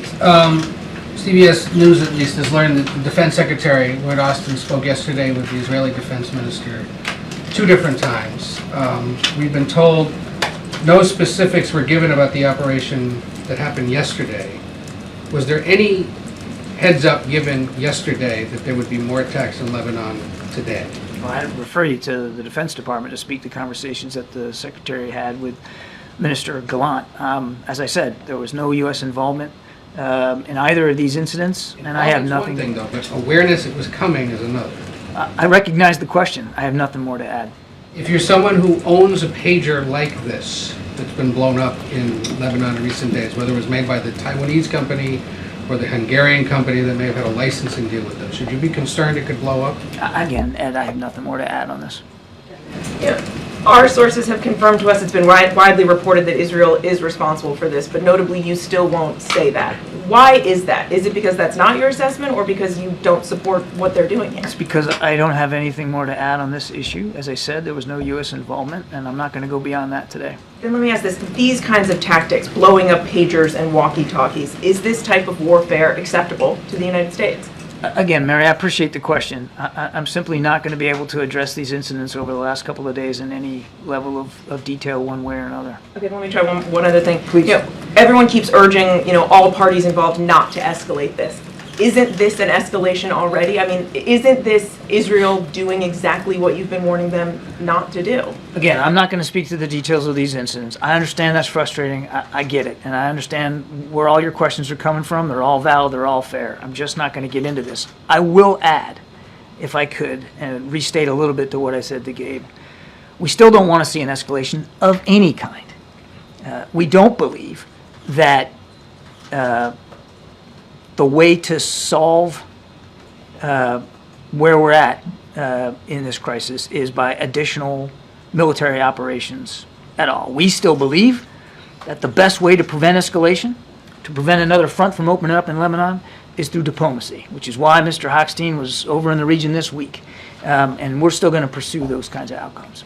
CBS News at least has learned that the Defense Secretary, Lloyd Austin, spoke yesterday with the Israeli Defense Minister 2 different times. We've been told no specifics were given about the operation that happened yesterday. Was there any heads up given yesterday that there would be more attacks in Lebanon today? Well, I'd refer you to the Defense Department to speak to conversations that the Secretary had with Minister Gallant. As I said, there was no U.S. involvement in either of these incidents, and I have nothing. One thing, though, but awareness it was coming is another. I recognize the question. I have nothing more to add. If you're someone who owns a pager like this that's been blown up in Lebanon in recent days, whether it was made by the Taiwanese company or the Hungarian company that may have had a licensing deal with them, should you be concerned it could blow up? Again, Ed, I have nothing more to add on this. Yeah. Our sources have confirmed to us it's been widely reported that Israel is responsible for this, but notably you still won't say that. Why is that? Is it because that's not your assessment or because you don't support what they're doing here? It's because I don't have anything more to add on this issue. As I said, there was no U.S. involvement, and I'm not going to go beyond that today. Then let me ask this. These kinds of tactics, blowing up pagers and walkie-talkies, is this type of warfare acceptable to the United States? Again, Mary, I appreciate the question. I'm simply not going to be able to address these incidents over the last couple of days in any level of detail one way or another. Okay, let me try one other thing. Please. Everyone keeps urging, all parties involved not to escalate this. Isn't this an escalation already? I mean, isn't this Israel doing exactly what you've been warning them not to do? Again, I'm not going to speak to the details of these incidents. I understand that's frustrating. I get it. And I understand where all your questions are coming from. They're all valid. They're all fair. I'm just not going to get into this. I will add, if I could, and restate a little bit to what I said to Gabe. We still don't want to see an escalation of any kind. We don't believe that the way to solve where we're at in this crisis is by additional military operations at all. We still believe that the best way to prevent escalation, to prevent another front from opening up in Lebanon, is through diplomacy, which is why Mr. Hochstein was over in the region this week. And we're still going to pursue those kinds of outcomes.